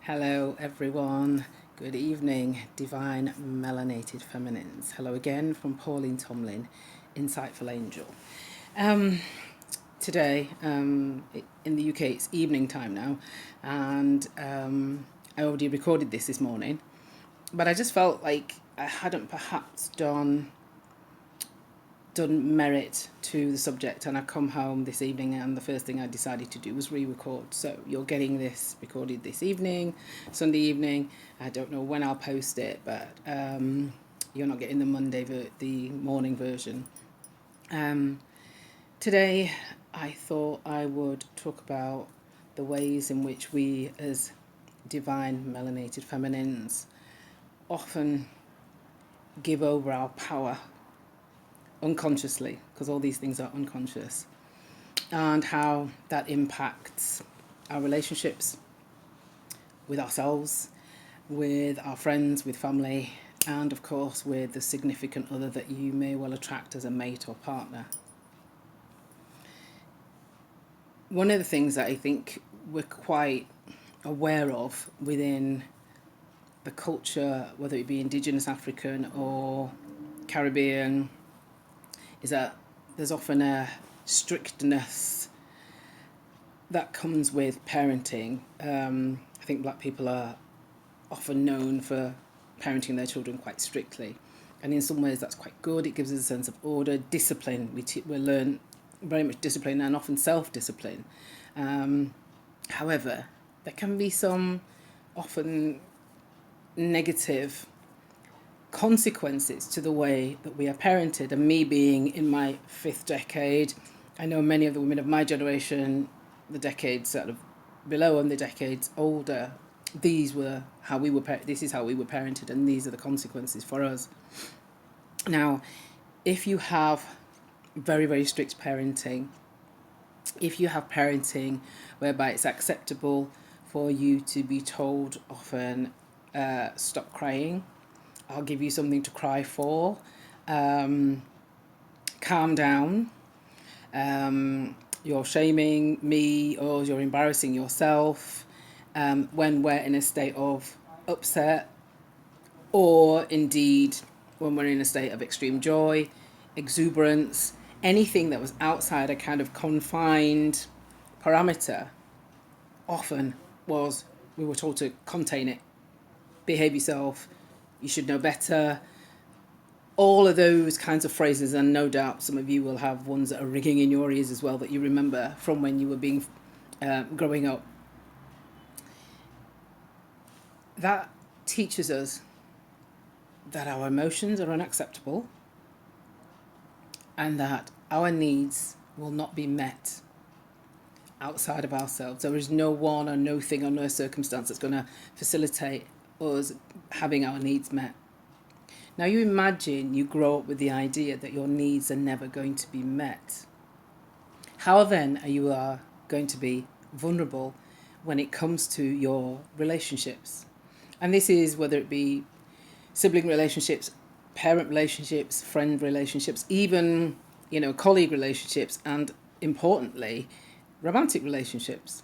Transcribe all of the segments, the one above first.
Hello, everyone. Good evening, divine melanated feminines. Hello again from Pauline Tomlin, Insightful Angel. Um, Today, in the UK, it's evening time now, and I already recorded this morning, but I just felt like I hadn't perhaps done merit to the subject, and I come home this evening and the first thing I decided to do was re-record. So you're getting this recorded this evening, Sunday evening. I don't know when I'll post it, but you're not getting the the morning version. Today I thought I would talk about the ways in which we as divine melanated feminines often give over our power unconsciously, because all these things are unconscious, and how that impacts our relationships with ourselves, with our friends, with family, and of course with the significant other that you may well attract as a mate or partner. One of the things that I think we're quite aware of within the culture, whether it be Indigenous African or Caribbean, is that there's often a strictness that comes with parenting. I think black people are often known for parenting their children quite strictly. And in some ways that's quite good. It gives us a sense of order, discipline. We learn very much discipline and often self-discipline. However, there can be some often negative consequences to the way that we are parented. And me being in my fifth decade, I know many of the women of my generation, the decades sort of below and the decades older, this is how we were parented, and these are the consequences for us. Now, if you have very, very strict parenting, if you have parenting whereby it's acceptable for you to be told often, stop crying, I'll give you something to cry for, calm down, you're shaming me or you're embarrassing yourself when we're in a state of upset, or indeed when we're in a state of extreme joy, exuberance, anything that was outside a kind of confined parameter, often was we were told to contain it, behave yourself, you should know better. All of those kinds of phrases, and no doubt some of you will have ones that are ringing in your ears as well that you remember from when you were being growing up. That teaches us that our emotions are unacceptable and that our needs will not be met outside of ourselves. There is no one or no thing or no circumstance that's going to facilitate us having our needs met. Now you imagine you grow up with the idea that your needs are never going to be met. How then are you going to be vulnerable when it comes to your relationships? And this is whether it be sibling relationships, parent relationships, friend relationships, even, colleague relationships, and importantly, romantic relationships.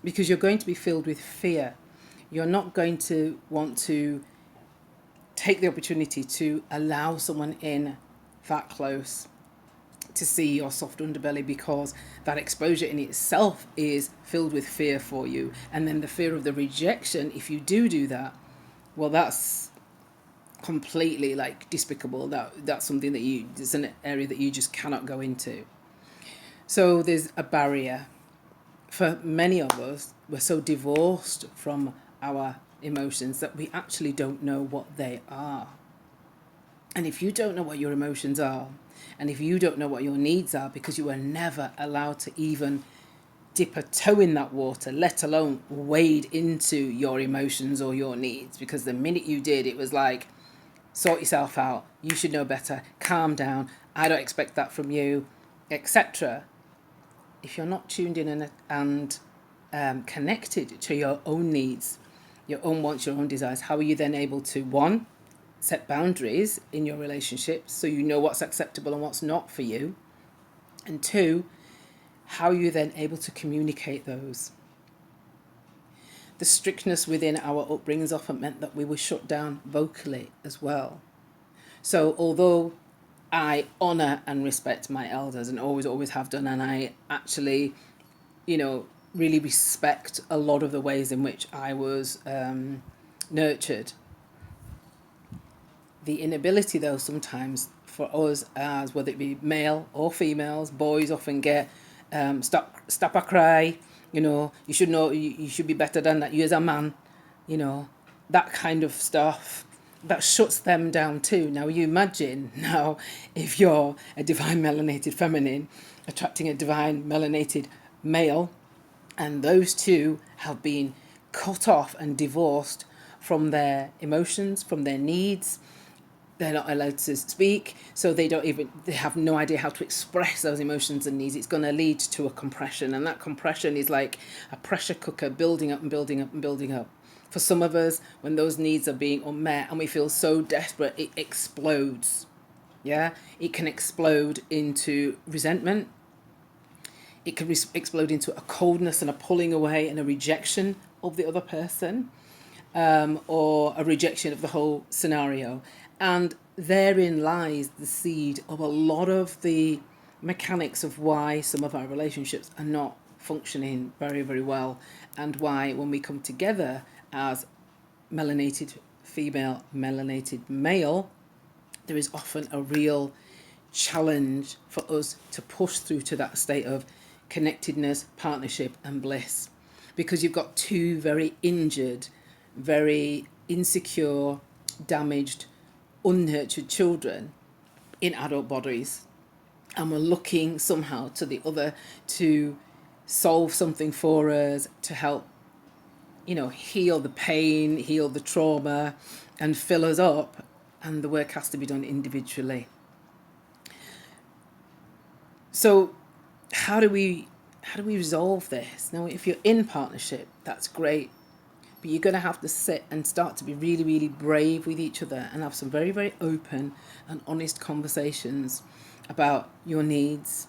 Because you're going to be filled with fear. You're not going to want to take the opportunity to allow someone in that close to see your soft underbelly, because that exposure in itself is filled with fear for you. And then the fear of the rejection, if you do that, well, that's completely despicable. That's something that it's an area that you just cannot go into. So there's a barrier. For many of us, we're so divorced from our emotions that we actually don't know what they are. And if you don't know what your emotions are, and if you don't know what your needs are, because you were never allowed to even dip a toe in that water, let alone wade into your emotions or your needs, because the minute you did, it was like, sort yourself out, you should know better, calm down, I don't expect that from you, etc. If you're not tuned in and connected to your own needs, your own wants, your own desires, how are you then able to, one, set boundaries in your relationships so you know what's acceptable and what's not for you, and two, how are you then able to communicate those? the strictness within our upbringings often meant that we were shut down vocally as well. So although I honour and respect my elders and always have done, and I actually, really respect a lot of the ways in which I was nurtured. The inability, though, sometimes for us, as whether it be male or females, boys often get stop a cry. You should know. You should be better than that. You as a man, that kind of stuff. That shuts them down too. Now you imagine now if you're a divine melanated feminine attracting a divine melanated male, and those two have been cut off and divorced from their emotions, from their needs. They're not allowed to speak, so they have no idea how to express those emotions and needs. It's going to lead to a compression, and that compression is like a pressure cooker building up and building up and building up. For some of us, when those needs are being unmet and we feel so desperate, it explodes. Yeah, it can explode into resentment. It can explode into a coldness and a pulling away and a rejection of the other person, or a rejection of the whole scenario. And therein lies the seed of a lot of the mechanics of why some of our relationships are not functioning very, very well, and why when we come together as melanated female, melanated male, there is often a real challenge for us to push through to that state of connectedness, partnership and bliss, because you've got two very injured, very insecure, damaged, unnurtured children in adult bodies, and we're looking somehow to the other to solve something for us, to help heal the pain, heal the trauma and fill us up, and the work has to be done individually. So how do we resolve this? Now, if you're in partnership, that's great, but you're going to have to sit and start to be really, really brave with each other and have some very, very open and honest conversations about your needs.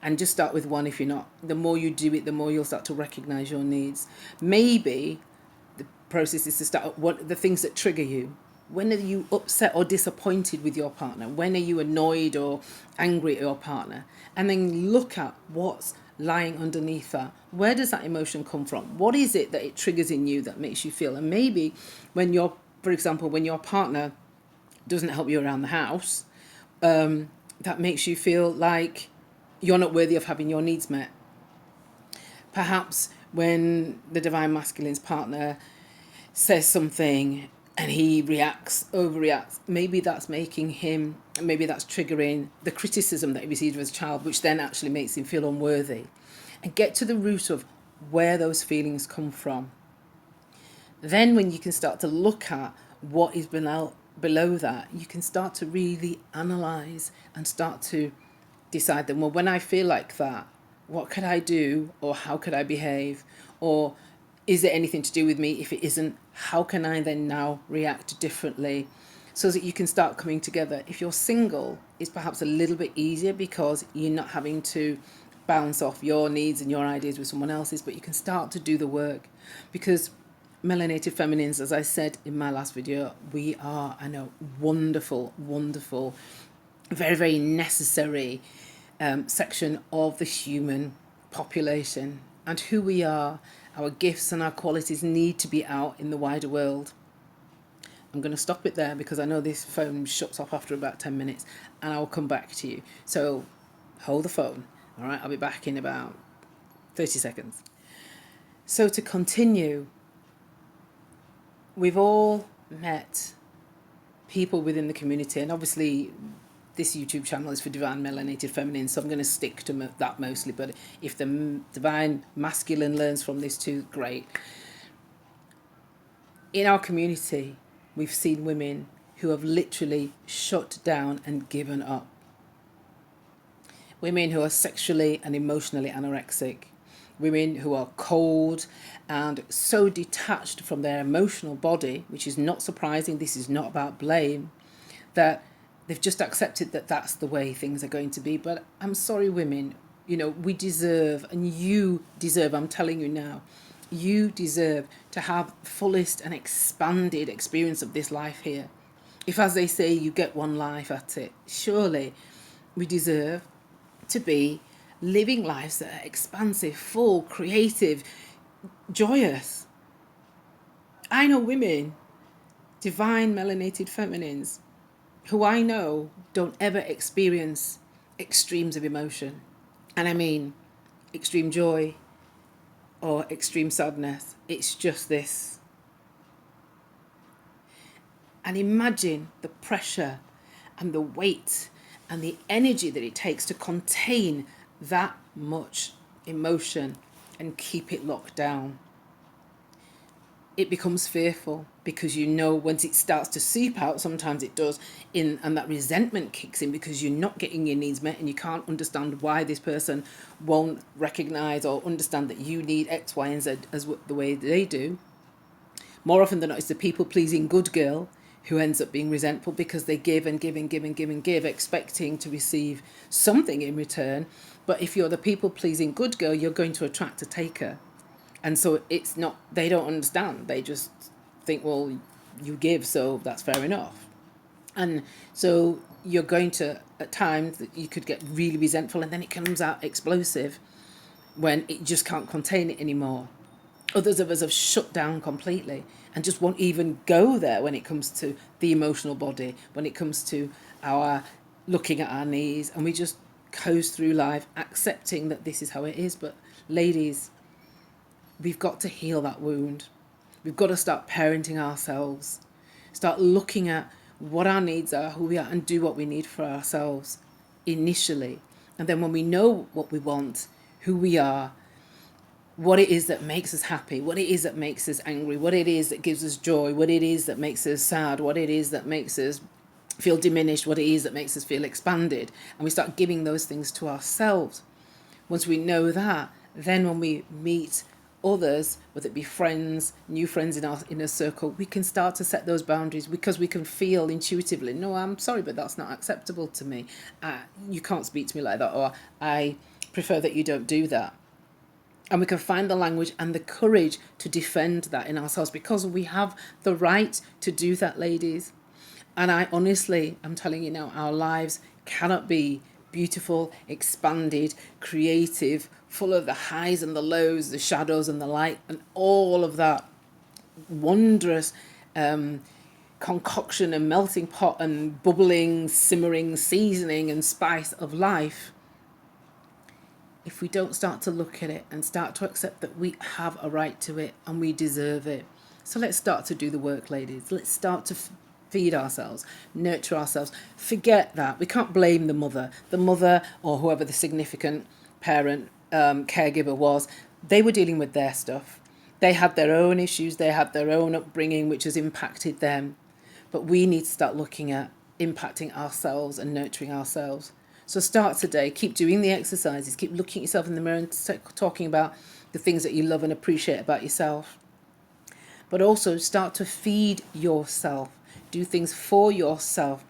And just start with one if you're not. The more you do it, the more you'll start to recognize your needs. Maybe the process is to start what the things that trigger you. When are you upset or disappointed with your partner? When are you annoyed or angry at your partner? And then look at what's lying underneath that. Where does that emotion come from? What is it that it triggers in you that makes you feel? And maybe when for example, when your partner doesn't help you around the house, that makes you feel like you're not worthy of having your needs met. Perhaps when the divine masculine's partner says something and he overreacts, maybe that's triggering the criticism that he received as a child, which then actually makes him feel unworthy. And get to the root of where those feelings come from. Then when you can start to look at what is below that, you can start to really analyse and start to decide then, well, when I feel like that, what could I do, or how could I behave, or is there anything to do with me? If it isn't, how can I then now react differently, so that you can start coming together. If you're single, it's perhaps a little bit easier because you're not having to bounce off your needs and your ideas with someone else's, but you can start to do the work, because melanated feminines, as I said in my last video, we are a wonderful, wonderful, very, very necessary section of the human population, and who we are, our gifts and our qualities need to be out in the wider world. I'm going to stop it there because I know this phone shuts off after about 10 minutes and I'll come back to you. So hold the phone. All right, I'll be back in about 30 seconds. So to continue, we've all met people within the community, and obviously this YouTube channel is for divine melanated feminine, so I'm going to stick to that mostly, but if the divine masculine learns from this too, great. In our community, we've seen women who have literally shut down and given up. Women who are sexually and emotionally anorexic. Women who are cold and so detached from their emotional body, which is not surprising, this is not about blame, that they've just accepted that that's the way things are going to be. But I'm sorry, women, we deserve, and you deserve, I'm telling you now, You deserve to have fullest and expanded experience of this life here. If, as they say, you get one life at it, surely we deserve to be living lives that are expansive, full, creative, joyous. I know women, divine melanated feminines, who I know don't ever experience extremes of emotion. And I mean extreme joy or extreme sadness. It's just this. And imagine the pressure and the weight and the energy that it takes to contain that much emotion and keep it locked down. It becomes fearful because you know once it starts to seep out, sometimes it does, and that resentment kicks in because you're not getting your needs met and you can't understand why this person won't recognise or understand that you need X, Y, and Z as the way they do. More often than not, it's the people-pleasing good girl who ends up being resentful because they give and give and give and give and give, expecting to receive something in return. But if you're the people-pleasing good girl, you're going to attract a taker. And so it's not, they don't understand. They just think, well, you give, so that's fair enough. And so you're going to, at times, that you could get really resentful and then it comes out explosive when it just can't contain it anymore. Others of us have shut down completely and just won't even go there when it comes to the emotional body, when it comes to our looking at our needs, and we just coast through life accepting that this is how it is. But ladies, we've got to heal that wound. We've got to start parenting ourselves, start looking at what our needs are, who we are, and do what we need for ourselves initially. And then when we know what we want, who we are, what it is that makes us happy, what it is that makes us angry, what it is that gives us joy, what it is that makes us sad, what it is that makes us feel diminished, what it is that makes us feel expanded, and we start giving those things to ourselves. Once we know that, then when we meet others, whether it be friends, new friends in our inner circle, we can start to set those boundaries because we can feel intuitively, no, I'm sorry, but that's not acceptable to me. You can't speak to me like that, or I prefer that you don't do that. And we can find the language and the courage to defend that in ourselves because we have the right to do that, ladies. And I honestly, I'm telling you now, our lives cannot be beautiful, expanded, creative, full of the highs and the lows, the shadows and the light, and all of that wondrous concoction and melting pot and bubbling, simmering, seasoning and spice of life, if we don't start to look at it and start to accept that we have a right to it and we deserve it. So let's start to do the work, ladies. Let's start to feed ourselves, nurture ourselves. Forget that. We can't blame the mother or whoever the significant parent, caregiver was. They were dealing with their stuff. They had their own issues. They had their own upbringing, which has impacted them. But we need to start looking at impacting ourselves and nurturing ourselves. So start today. Keep doing the exercises. Keep looking at yourself in the mirror and talking about the things that you love and appreciate about yourself. But also start to feed yourself. Do things for yourself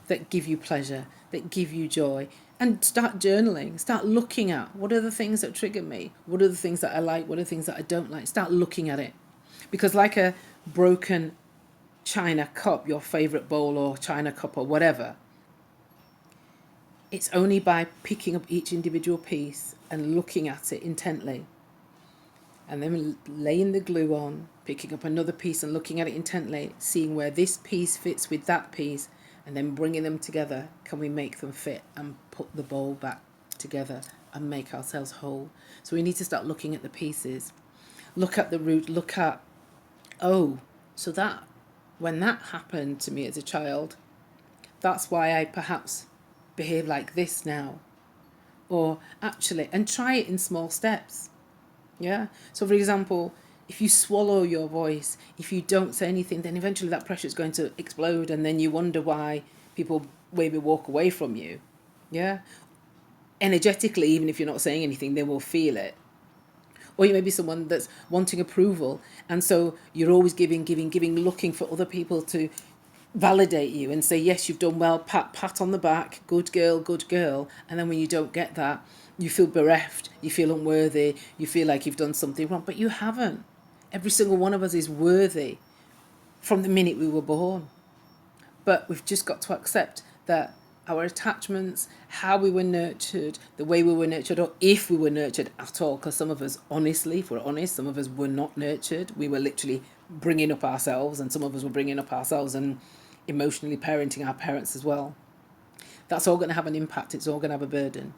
that give you pleasure, that give you joy. And start journaling. Start looking at what are the things that trigger me? What are the things that I like? What are the things that I don't like? Start looking at it. Because like a broken china cup, your favourite bowl or china cup or whatever, it's only by picking up each individual piece and looking at it intently and then laying the glue on, picking up another piece and looking at it intently, seeing where this piece fits with that piece, and then bringing them together, can we make them fit and put the bowl back together and make ourselves whole. So we need to start looking at the pieces, look at the root, look at, oh, so that when that happened to me as a child, that's why I perhaps behave like this now. Or actually, and try it in small steps. Yeah. So for example, if you swallow your voice, if you don't say anything, then eventually that pressure is going to explode, and then you wonder why people maybe walk away from you. Yeah. Energetically, even if you're not saying anything, they will feel it. Or you may be someone that's wanting approval, and so you're always giving, looking for other people to validate you and say, yes, you've done well, pat on the back, good girl. And then when you don't get that, you feel bereft, you feel unworthy, you feel like you've done something wrong, but you haven't. Every single one of us is worthy from the minute we were born. But we've just got to accept that our attachments, how we were nurtured, the way we were nurtured, or if we were nurtured at all, because some of us, honestly, if we're honest, some of us were not nurtured. We were literally bringing up ourselves, and some of us were bringing up ourselves and emotionally parenting our parents as well. That's all going to have an impact. It's all going to have a burden.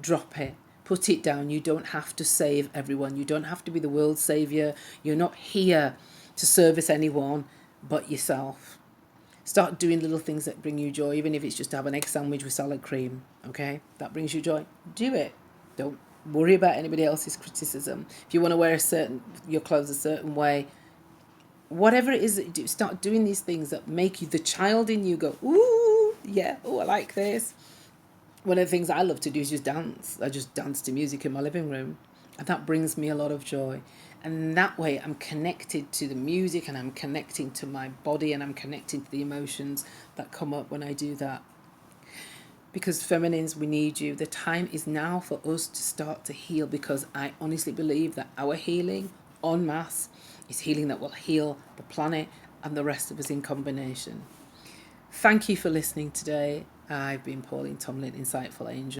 Drop it. Put it down. You don't have to save everyone. You don't have to be the world's saviour. You're not here to service anyone but yourself. Start doing little things that bring you joy, even if it's just to have an egg sandwich with salad cream, okay? That brings you joy. Do it. Don't worry about anybody else's criticism. If you want to wear your clothes a certain way, whatever it is that you do, start doing these things that make you, the child in you, go, ooh, yeah, oh, I like this. One of the things I love to do is just dance. I just dance to music in my living room, and that brings me a lot of joy. And that way I'm connected to the music, and I'm connecting to my body, and I'm connecting to the emotions that come up when I do that. Because feminines, we need you. The time is now for us to start to heal, because I honestly believe that our healing en masse is healing that will heal the planet and the rest of us in combination. Thank you for listening today. I've been Pauline Tomlin, Insightful Angel.